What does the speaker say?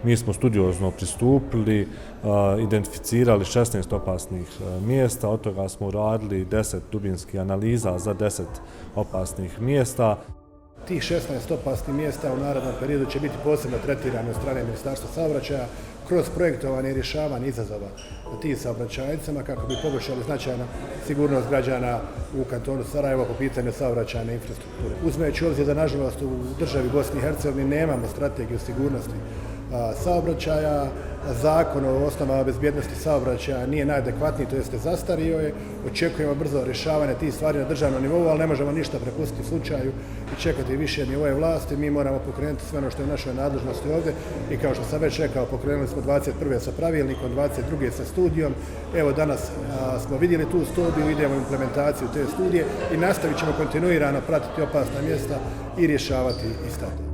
Mi smo studiozno pristupili, identificirali 16 opasnih mjesta, od toga smo uradili 10 dubinskih analiza za 10 opasnih mjesta. Tih 16 opasnih mjesta u narednom periodu će biti posebno tretirani od strane Ministarstva saobraćaja kroz projektovanje i rješavanje izazova na tim saobraćajnicama kako bi poboljšali značajno sigurnost građana u kantonu Sarajevo po pitanju saobraćajne infrastrukture. Uzimajući u obzir da nažalost u državi Bosni i Hercegovini nemamo strategiju sigurnosti saobraćaja, zakon o osnovama bezbjednosti saobraćaja nije najadekvatniji, to jeste zastario je. Očekujemo brzo rješavanje tih stvari na državnom nivou, ali ne možemo ništa prepustiti slučaju i čekati više nivoje vlasti. Mi moramo pokrenuti sve ono što je u našoj nadležnosti ovdje i kao što sam već rekao, pokrenuli smo 21. sa pravilnikom, 22. sa studijom. Evo danas smo vidjeli tu studiju, idemo u implementaciju te studije i nastavit ćemo kontinuirano pratiti opasna mjesta i rješavati ista.